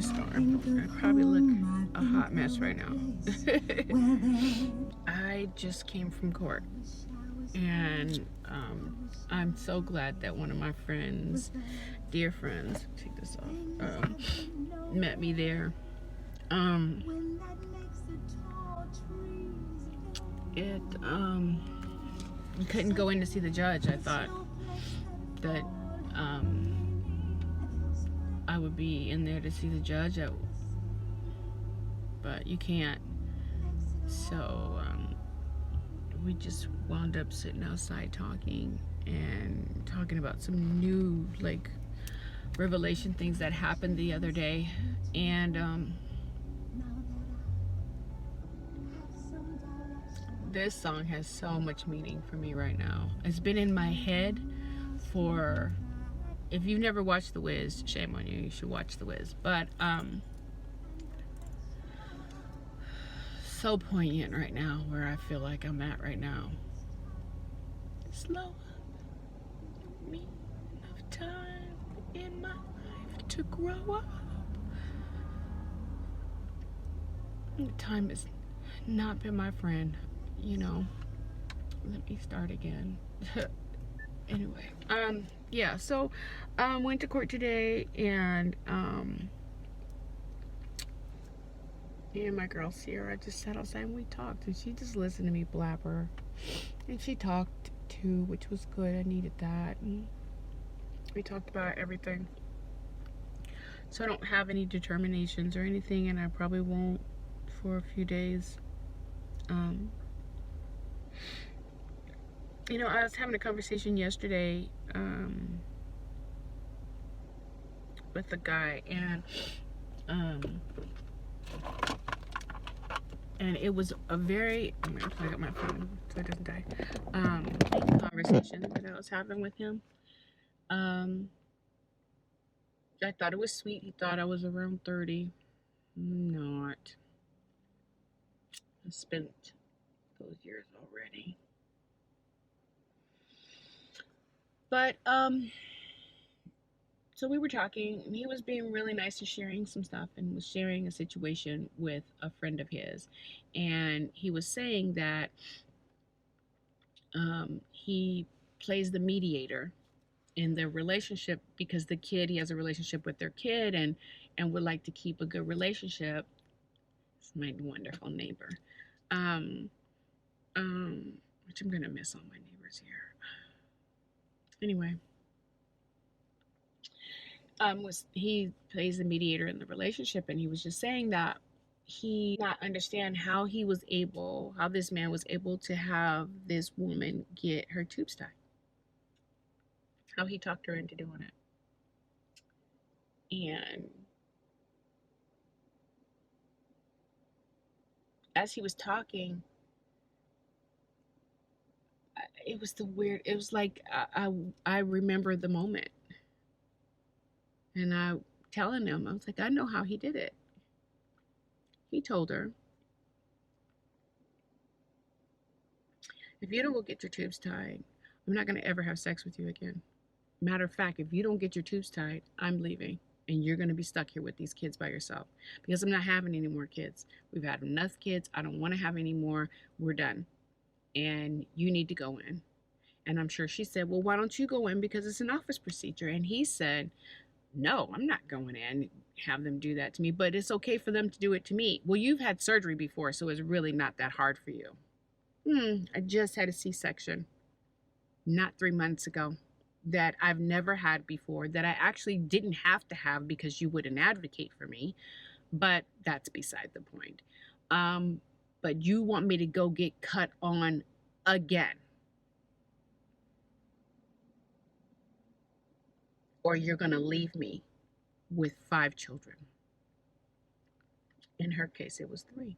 thunderstorm. I probably look a hot mess right now. I just came from court, and I'm so glad that one of my friends, dear friends, take this off, met me there. It I couldn't go in to see the judge. I thought that I would be in there to see the judge, but you can't. So we just wound up sitting outside talking about some new revelation things that happened the other day, and this song has so much meaning for me right now. It's been in my head for, if you've never watched The Wiz, shame on you, you should watch The Wiz. But so poignant right now, where I feel like I'm at right now. Slow up, me enough time in my life to grow up. Time has not been my friend, you know. Let me start again. Anyway, yeah, so went to court today, and my girl Sierra just sat outside and we talked, and she just listened to me blabber, and she talked too, which was good. I needed that, and we talked about everything. So I don't have any determinations or anything, and I probably won't for a few days. You know, I was having a conversation yesterday with a guy, and it was a very, I'm gonna plug up my phone so it doesn't die, conversation that I was having with him. I thought it was sweet. He thought I was around 30. I'm not. I spent those years already. But so we were talking, and he was being really nice and sharing some stuff, and was sharing a situation with a friend of his, and he was saying that he plays the mediator in their relationship because he has a relationship with their kid, and would like to keep a good relationship. It's my wonderful neighbor, which I'm gonna miss all my neighbors here. Anyway, he plays the mediator in the relationship, and he was just saying that he not understand how this man was able to have this woman get her tubes tied, how he talked her into doing it. And as he was talking, it was like I remember the moment, and I telling him, I was like, I know how he did it. He told her, if you don't go get your tubes tied, I'm not going to ever have sex with you again. Matter of fact, if you don't get your tubes tied, I'm leaving, and you're going to be stuck here with these kids by yourself, because I'm not having any more kids. We've had enough kids. I don't want to have any more. We're done, and you need to go in. And I'm sure she said, well, why don't you go in, because it's an office procedure? And he said, no, I'm not going in, have them do that to me, but it's okay for them to do it to me. Well, you've had surgery before, so it's really not that hard for you. I just had a C-section not 3 months ago that I've never had before, that I actually didn't have to have because you wouldn't advocate for me, but that's beside the point. But you want me to go get cut on again, or you're going to leave me with 5 children. In her case, it was 3.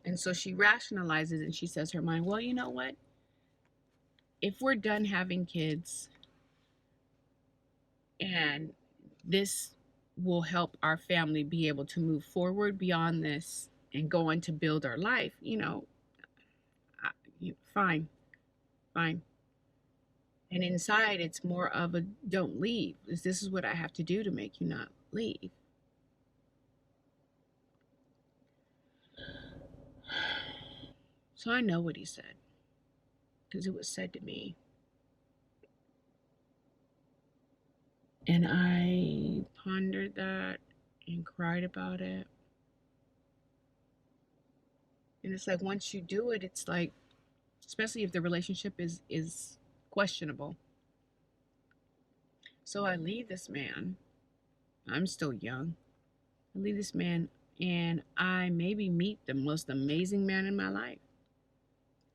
And so she rationalizes, and she says her mind, well, you know what? If we're done having kids, and this will help our family be able to move forward beyond this and go on to build our life, fine. And inside, it's more of a don't leave. This is what I have to do to make you not leave. So I know what he said because it was said to me. And I pondered that and cried about it. And it's like once you do it, it's like, especially if the relationship is questionable. So I leave this man. I'm still young. I leave this man and I maybe meet the most amazing man in my life.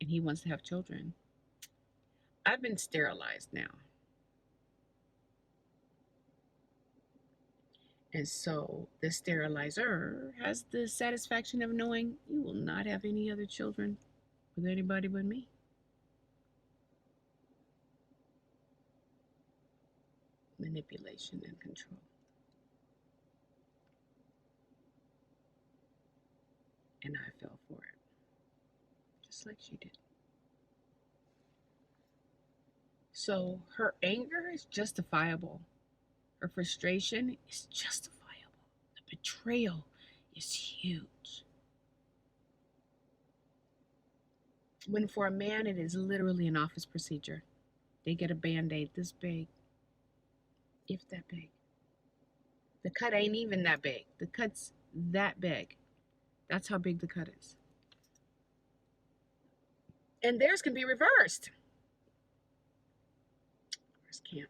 And he wants to have children. I've been sterilized now. And so the sterilizer has the satisfaction of knowing you will not have any other children with anybody but me. Manipulation and control. And I fell for it, just like she did. So her anger is justifiable. Her frustration is justifiable. The betrayal is huge. When for a man, it is literally an office procedure. They get a band-aid this big, if that big. The cut ain't even that big. The cut's that big. That's how big the cut is. And theirs can be reversed. Ours can't.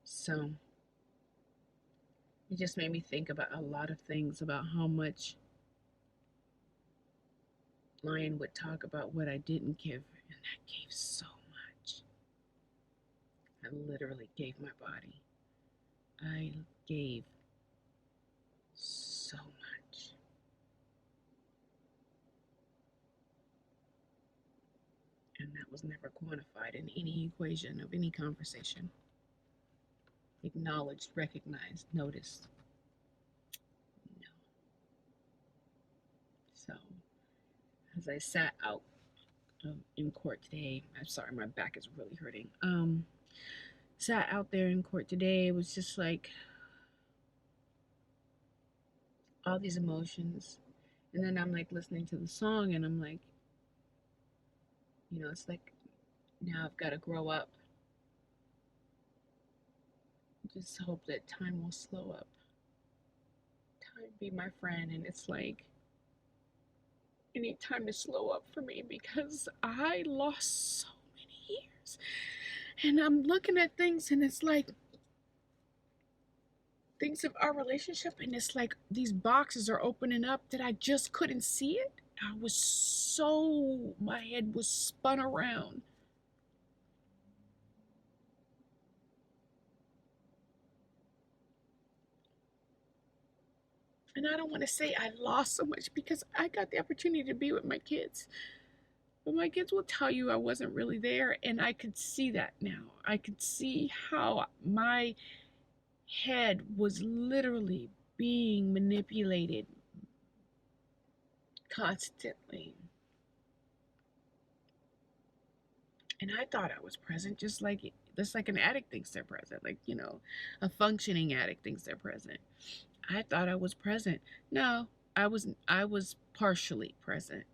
So it just made me think about a lot of things, about how much Lion would talk about what I didn't give, and I gave so much. I literally gave my body. I gave so much. And that was never quantified in any equation of any conversation. Acknowledged, recognized, noticed. No. So, as I sat out in court today, I'm sorry, my back is really hurting. Sat out there in court today, it was just like all these emotions. And then I'm like listening to the song and I'm like, it's like now I've got to grow up. Just hope that time will slow up. Time be my friend. And it's like, I need time to slow up for me because I lost so many years. And I'm looking at things and it's like, things of our relationship, and it's like these boxes are opening up that I just couldn't see it. My head was spun around. And I don't want to say I lost so much because I got the opportunity to be with my kids. But my kids will tell you I wasn't really there, and I could see that now. I could see how my head was literally being manipulated constantly. And I thought I was present, just like an addict thinks they're present, like, a functioning addict thinks they're present. I thought I was present. No, I was partially present.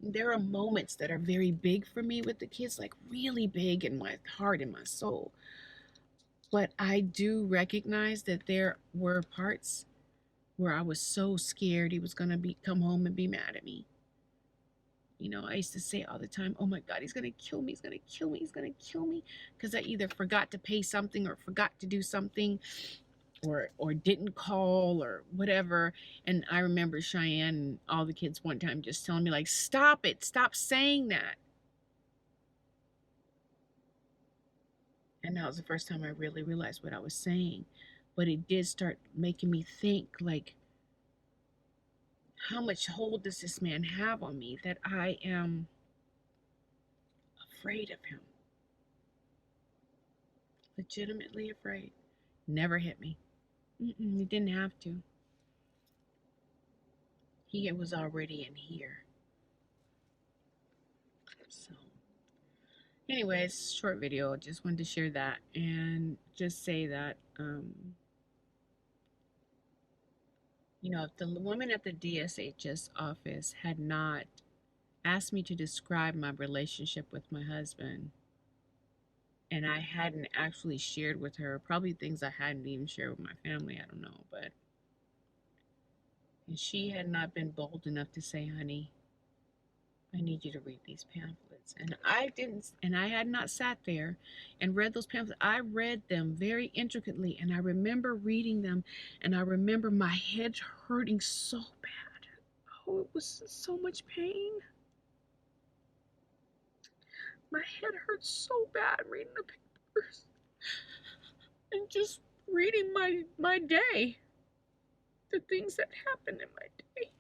There are moments that are very big for me with the kids, like really big in my heart and my soul. But I do recognize that there were parts where I was so scared he was going to come home and be mad at me. I used to say all the time, oh my God, he's going to kill me. He's going to kill me. He's going to kill me. Because I either forgot to pay something or forgot to do something or didn't call or whatever. And I remember Cheyenne and all the kids one time just telling me, like, stop it. Stop saying that. And that was the first time I really realized what I was saying. But it did start making me think, like, how much hold does this man have on me that I am afraid of him? Legitimately afraid. Never hit me. He didn't have to. He was already in here. So Anyways, short video. Just wanted to share that and just say that, if the woman at the DSHS office had not asked me to describe my relationship with my husband, and I hadn't actually shared with her, probably things I hadn't even shared with my family, I don't know, but and she had not been bold enough to say, honey, I need you to read these pamphlets. And I didn't, and I had not sat there and read those pamphlets. I read them very intricately, and I remember reading them, and I remember my head hurting so bad. Oh, it was so much pain. My head hurt so bad reading the papers and just reading my day, the things that happened in my day.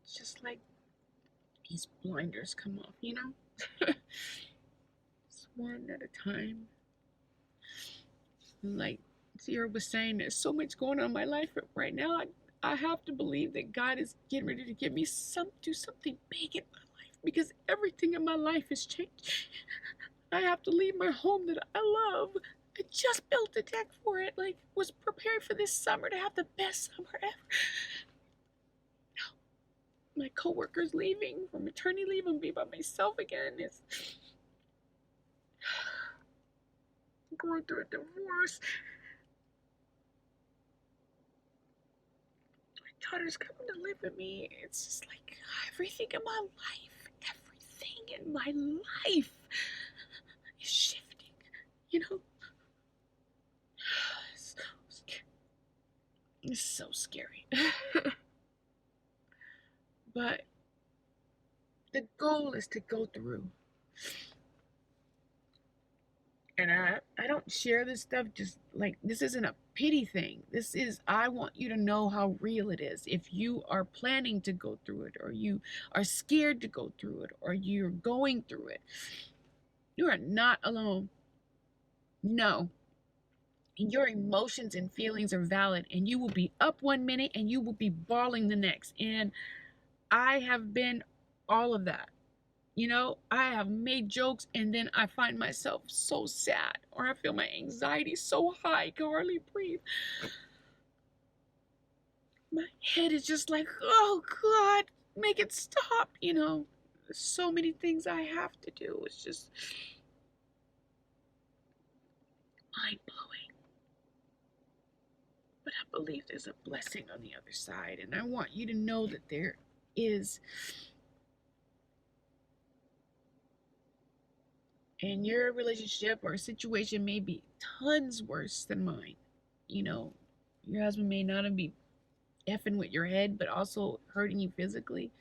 It's just like these blinders come off, It's one at a time. Like Sierra was saying, there's so much going on in my life right now. I have to believe that God is getting ready to give me do something big in my life, because everything in my life has changed. I have to leave my home that I love. I just built a deck for it, like was prepared for this summer to have the best summer ever. My coworker's leaving for maternity leave and be by myself again. It's going through a divorce. Daughter's coming to live with me. It's just like everything in my life is shifting, you know? It's so scary. But the goal is to go through. And I don't share this stuff just like, this isn't a pity thing. This is, I want you to know how real it is. If you are planning to go through it, or you are scared to go through it, or you're going through it, you are not alone. No. Your emotions and feelings are valid, and you will be up one minute and you will be bawling the next. And I have been all of that. I have made jokes and then I find myself so sad, or I feel my anxiety so high I can hardly breathe. My head is just like, oh God, make it stop. There's so many things I have to do. It's just mind blowing. But I believe there's a blessing on the other side, and I want you to know that there is. And your relationship or situation may be tons worse than mine. Your husband may not be effing with your head, but also hurting you physically.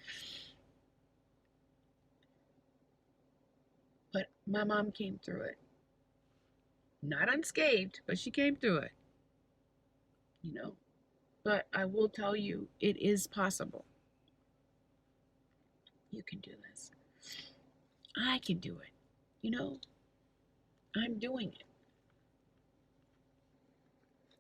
But my mom came through it. Not unscathed, but she came through it. But I will tell you, it is possible. You can do this. I can do it. I'm doing it.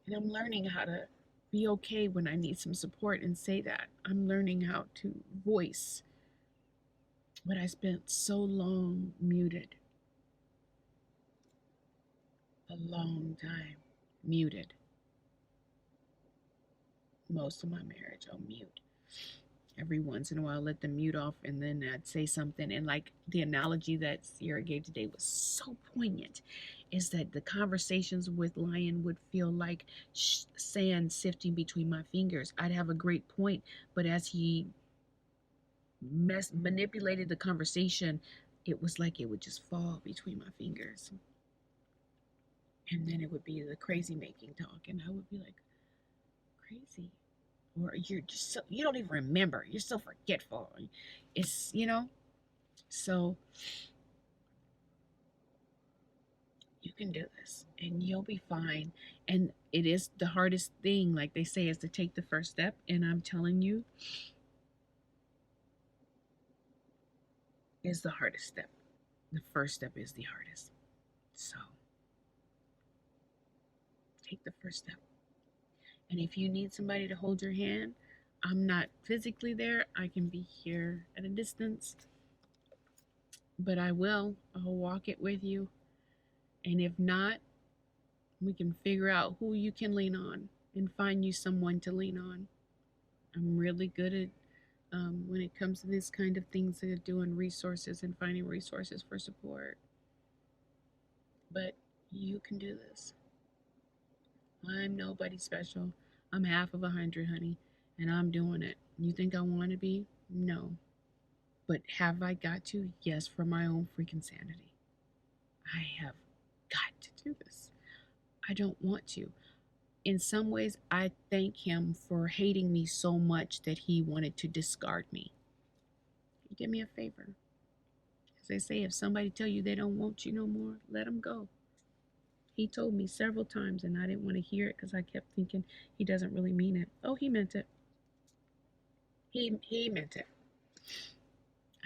And I'm learning how to be okay when I need some support and say that. I'm learning how to voice what I spent so long muted. A long time muted. Most of my marriage on mute. Every once in a while, let them mute off, and then I'd say something. And like the analogy that Sierra gave today was so poignant, is that the conversations with Lion would feel like sand sifting between my fingers. I'd have a great point, but as he manipulated the conversation, it was like it would just fall between my fingers. And then it would be the crazy making talk, and I would be like, crazy? Or you're just you don't even remember. You're so forgetful. It's, so you can do this and you'll be fine. And it is the hardest thing, like they say, is to take the first step. And I'm telling you, is the hardest step. The first step is the hardest. So take the first step. And if you need somebody to hold your hand, I'm not physically there. I can be here at a distance, but I will. I'll walk it with you. And if not, we can figure out who you can lean on and find you someone to lean on. I'm really good at when it comes to this kind of things, doing resources and finding resources for support. But you can do this. I'm nobody special. I'm half of 100, honey, and I'm doing it. You think I want to be? No. But have I got to? Yes, for my own freaking sanity. I have got to do this. I don't want to. In some ways, I thank him for hating me so much that he wanted to discard me. Give me a favor. As they say, if somebody tell you they don't want you no more, let them go. He told me several times, and I didn't want to hear it because I kept thinking he doesn't really mean it. Oh, he meant it. He meant it.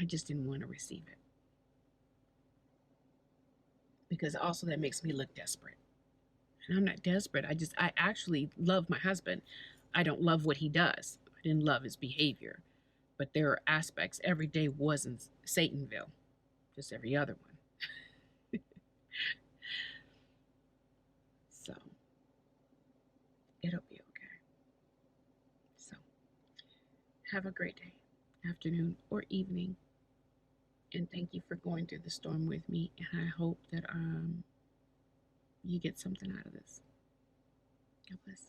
I just didn't want to receive it because also that makes me look desperate. And I'm not desperate. I actually love my husband. I don't love what he does. I didn't love his behavior, but there are aspects. Every day wasn't Satanville, just every other one. So it'll be okay. So have a great day, afternoon, or evening. And thank you for going through the storm with me. And I hope that you get something out of this. God bless.